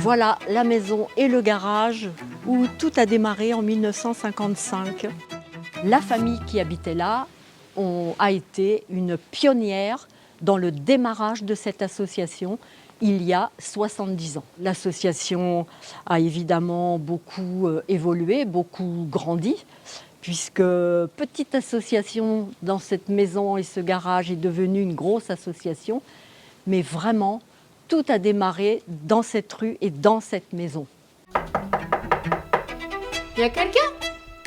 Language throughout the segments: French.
Voilà la maison et le garage où tout a démarré en 1955. La famille qui habitait là a été une pionnière dans le démarrage de cette association il y a 70 ans. L'association a évidemment beaucoup évolué, beaucoup grandi, puisque petite association dans cette maison et ce garage est devenue une grosse association, mais vraiment, tout a démarré dans cette rue et dans cette maison. Y a quelqu'un?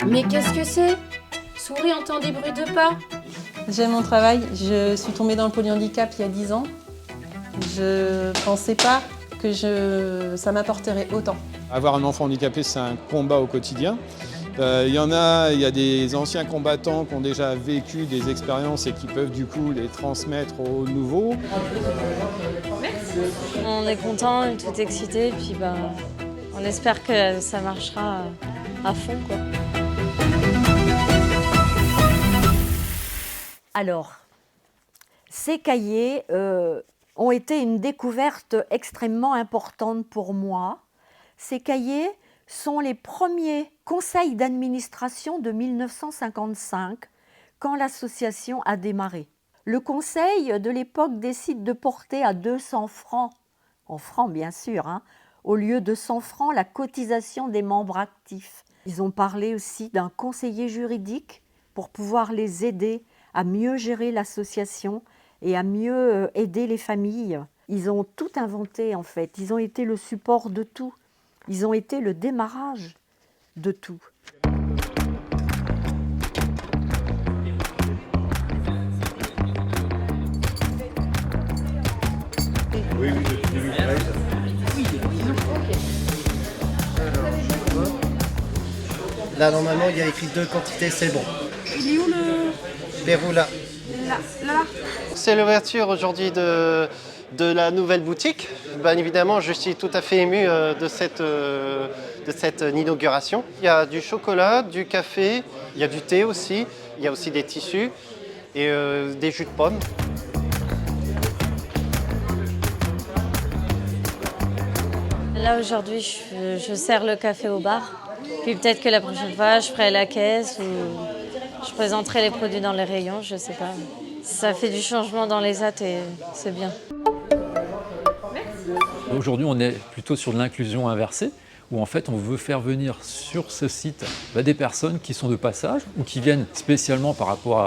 Mais qu'est-ce que c'est? Souris entend des bruits de pas. J'aime mon travail. Je suis tombée dans le polyhandicap il y a 10 ans. Je ne pensais pas que ça m'apporterait autant. Avoir un enfant handicapé, c'est un combat au quotidien. Il y a des anciens combattants qui ont déjà vécu des expériences et qui peuvent du coup les transmettre aux nouveaux. On est content, on est tout excité, puis on espère que ça marchera à fond, quoi. Alors, ces cahiers ont été une découverte extrêmement importante pour moi. Ces cahiers sont les premiers conseils d'administration de 1955, quand l'association a démarré. Le conseil de l'époque décide de porter à 200 francs, en francs bien sûr, au lieu de 100 francs, la cotisation des membres actifs. Ils ont parlé aussi d'un conseiller juridique pour pouvoir les aider à mieux gérer l'association et à mieux aider les familles. Ils ont tout inventé en fait, ils ont été le support de tout. Ils ont été le démarrage de tout. Là, normalement, il y a écrit 2 quantités, c'est bon. Il est où le... Les roues là. Là. C'est l'ouverture aujourd'hui de la nouvelle boutique. Bien évidemment, je suis tout à fait ému de cette inauguration. Il y a du chocolat, du café, il y a du thé aussi, il y a aussi des tissus et des jus de pommes. Là, aujourd'hui, je sers le café au bar. Puis peut-être que la prochaine fois, je ferai la caisse ou je présenterai les produits dans les rayons, je sais pas. Ça fait du changement dans les hâtes et c'est bien. Aujourd'hui, on est plutôt sur de l'inclusion inversée, où en fait, on veut faire venir sur ce site des personnes qui sont de passage ou qui viennent spécialement par rapport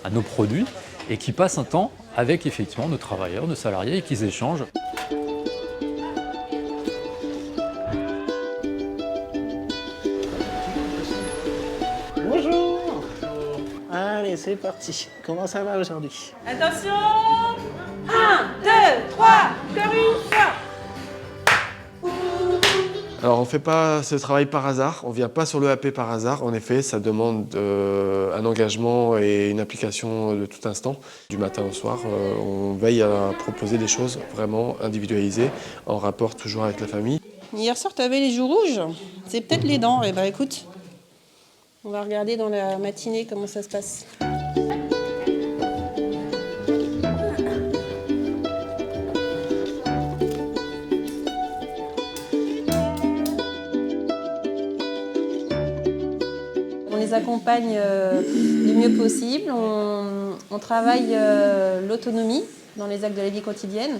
à nos produits et qui passent un temps avec effectivement nos travailleurs, nos salariés et qui échangent. Bonjour. Allez, c'est parti. Comment ça va aujourd'hui? Attention 1, 2, 3, chorus. Alors on ne fait pas ce travail par hasard, on ne vient pas sur le l'EAP par hasard. En effet, ça demande un engagement et une application de tout instant. Du matin au soir, on veille à proposer des choses vraiment individualisées, en rapport toujours avec la famille. Hier soir, tu avais les joues rouges. C'est peut-être les dents. Eh bien, écoute, on va regarder dans la matinée comment ça se passe. On les accompagne du mieux possible. On travaille l'autonomie dans les actes de la vie quotidienne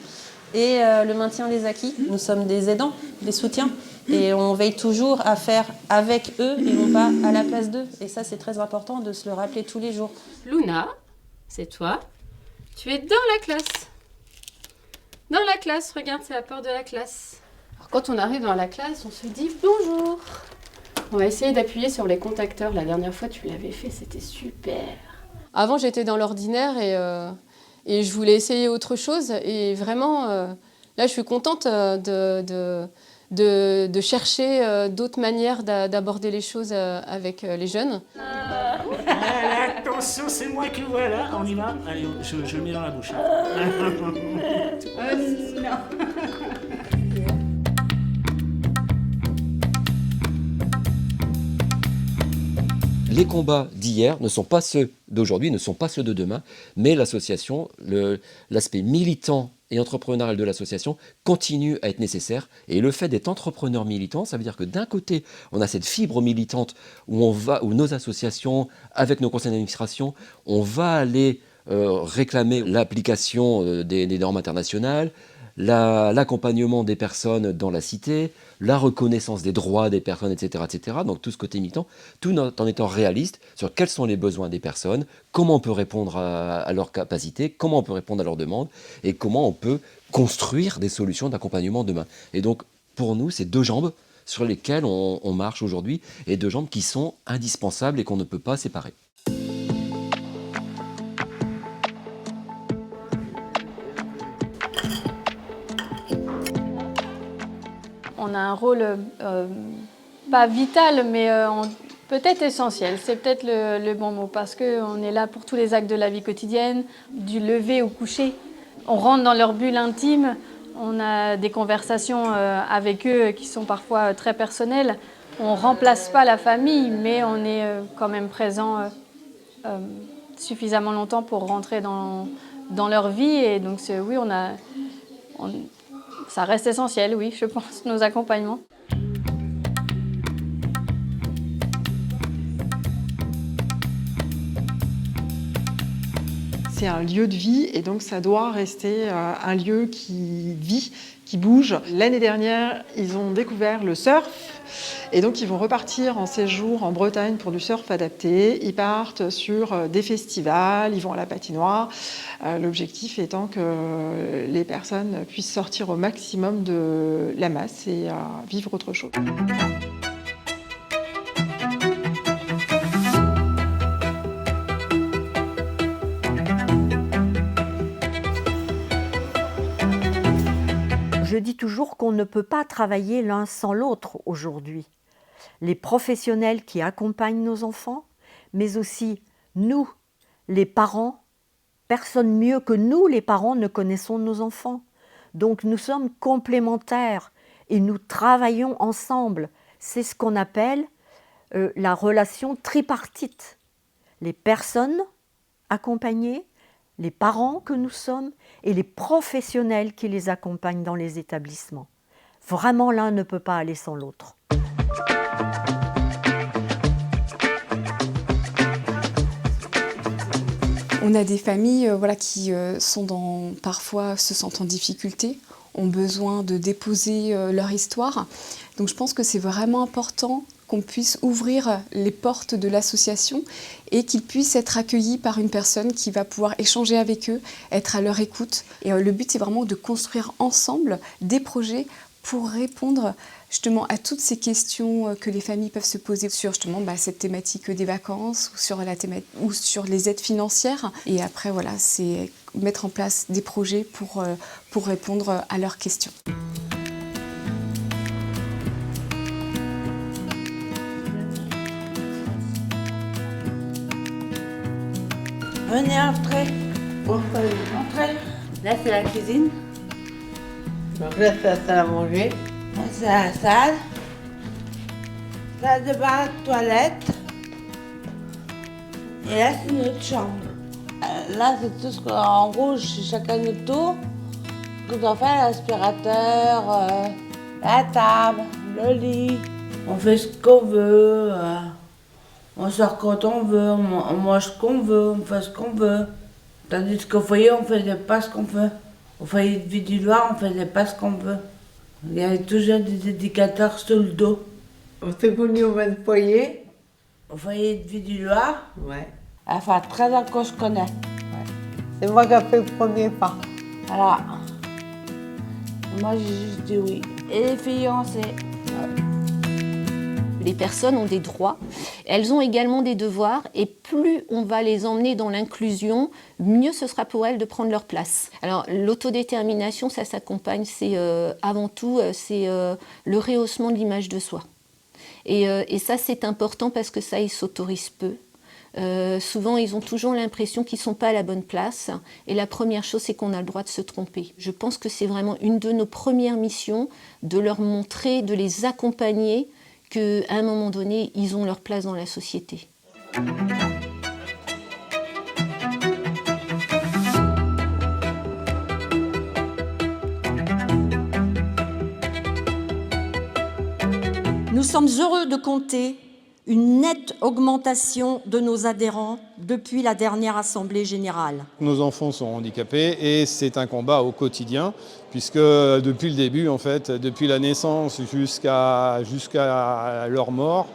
et le maintien des acquis. Nous sommes des aidants, des soutiens. Et on veille toujours à faire avec eux et non pas à la place d'eux. Et ça, c'est très important de se le rappeler tous les jours. Luna, c'est toi. Tu es dans la classe. Dans la classe, regarde, c'est la porte de la classe. Alors, quand on arrive dans la classe, on se dit bonjour. On va essayer d'appuyer sur les contacteurs. La dernière fois, tu l'avais fait, c'était super. Avant, j'étais dans l'ordinaire et je voulais essayer autre chose. Et vraiment, là, je suis contente de chercher d'autres manières d'aborder les choses avec les jeunes. Allez, attention, c'est moi qui vois là. On y va. Allez, je le mets dans la bouche. Non. Les combats d'hier ne sont pas ceux d'aujourd'hui, ne sont pas ceux de demain, mais l'association, l'aspect militant et entrepreneuriale de l'association continue à être nécessaire. Et le fait d'être entrepreneur militant, ça veut dire que d'un côté, on a cette fibre militante où nos associations, avec nos conseils d'administration, on va aller réclamer l'application des normes internationales, l'accompagnement des personnes dans la cité, la reconnaissance des droits des personnes, etc., etc. Donc tout ce côté militant, tout en étant réaliste sur quels sont les besoins des personnes, comment on peut répondre à leurs capacités, comment on peut répondre à leurs demandes et comment on peut construire des solutions d'accompagnement demain. Et donc pour nous, c'est deux jambes sur lesquelles on marche aujourd'hui et deux jambes qui sont indispensables et qu'on ne peut pas séparer. On a un rôle pas vital, mais peut-être essentiel. C'est peut-être le bon mot, parce qu'on est là pour tous les actes de la vie quotidienne, du lever au coucher. On rentre dans leur bulle intime, on a des conversations avec eux qui sont parfois très personnelles. On ne remplace pas la famille, mais on est quand même présent suffisamment longtemps pour rentrer dans leur vie. Et donc oui, ça reste essentiel, oui, je pense, nos accompagnements. C'est un lieu de vie et donc ça doit rester un lieu qui vit, qui bouge. L'année dernière, ils ont découvert le surf et donc ils vont repartir en séjour en Bretagne pour du surf adapté. Ils partent sur des festivals, ils vont à la patinoire. L'objectif étant que les personnes puissent sortir au maximum de la masse et vivre autre chose. Je dis toujours qu'on ne peut pas travailler l'un sans l'autre aujourd'hui. Les professionnels qui accompagnent nos enfants, mais aussi nous, les parents. Personne mieux que nous, les parents, ne connaissons nos enfants. Donc nous sommes complémentaires et nous travaillons ensemble. C'est ce qu'on appelle la relation tripartite. Les personnes accompagnées, les parents que nous sommes et les professionnels qui les accompagnent dans les établissements. Vraiment, l'un ne peut pas aller sans l'autre. On a des familles qui parfois se sentent en difficulté, ont besoin de déposer leur histoire. Donc je pense que c'est vraiment important qu'on puisse ouvrir les portes de l'association et qu'ils puissent être accueillis par une personne qui va pouvoir échanger avec eux, être à leur écoute. Et le but, c'est vraiment de construire ensemble des projets pour répondre justement à toutes ces questions que les familles peuvent se poser sur justement cette thématique des vacances ou sur les aides financières. Et après, c'est mettre en place des projets pour répondre à leurs questions. Venez entrer. Entrez. Là, c'est la cuisine. Donc là, c'est la salle à manger. Là, c'est la salle. Salle de bain, toilette. Et là, c'est notre chambre. Là, c'est tout ce qu'en rouge, chacun notre tour. On doit faire l'aspirateur, la table, le lit. On fait ce qu'on veut. On sort quand on veut, on mange ce qu'on veut, on fait ce qu'on veut. Tandis qu'au foyer, on ne faisait pas ce qu'on veut. Au foyer de Vie du Loir, on ne faisait pas ce qu'on veut. Il y avait toujours des éducateurs sur le dos. On s'est connus au même foyer. Au foyer de Vie du Loir. Ouais. Ça fait 13 ans qu'on se connaît. Ouais. C'est moi qui ai fait le premier pas. Voilà. Moi, j'ai juste dit oui. Et les fiancés. Ouais. Les personnes ont des droits, elles ont également des devoirs et plus on va les emmener dans l'inclusion, mieux ce sera pour elles de prendre leur place. Alors l'autodétermination, ça s'accompagne, c'est avant tout le rehaussement de l'image de soi. Et ça c'est important parce que ça ils s'autorisent peu. Souvent ils ont toujours l'impression qu'ils ne sont pas à la bonne place et la première chose c'est qu'on a le droit de se tromper. Je pense que c'est vraiment une de nos premières missions de leur montrer, de les accompagner qu'à un moment donné, ils ont leur place dans la société. sommes heureux de compter une nette augmentation de nos adhérents depuis la dernière Assemblée générale. Nos enfants sont handicapés et c'est un combat au quotidien, puisque depuis le début, en fait, depuis la naissance jusqu'à leur mort,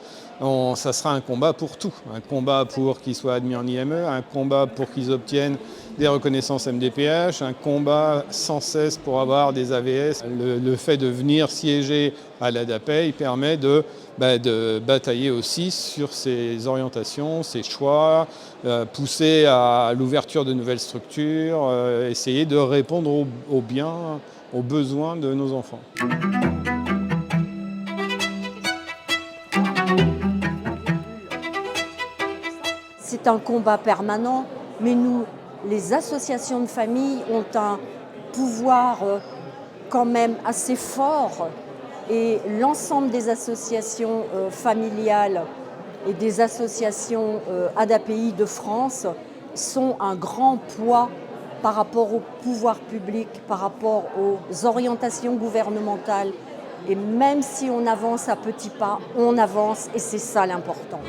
ça sera un combat pour tout. Un combat pour qu'ils soient admis en IME, un combat pour qu'ils obtiennent des reconnaissances MDPH, un combat sans cesse pour avoir des AVS. Le fait de venir siéger à l'ADAPEI permet de batailler aussi sur ses orientations, ses choix, pousser à l'ouverture de nouvelles structures, essayer de répondre aux besoins de nos enfants. C'est un combat permanent, mais nous, les associations de famille, ont un pouvoir quand même assez fort. Et l'ensemble des associations familiales et des associations ADAPEI de France sont un grand poids par rapport au pouvoir public, par rapport aux orientations gouvernementales. Et même si on avance à petits pas, on avance et c'est ça l'important.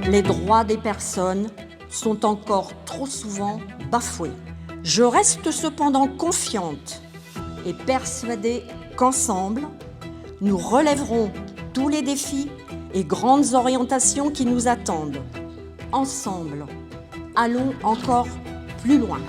Les droits des personnes sont encore trop souvent bafoués. Je reste cependant confiante et persuadée qu'ensemble, nous relèverons tous les défis et grandes orientations qui nous attendent. Ensemble, allons encore plus loin.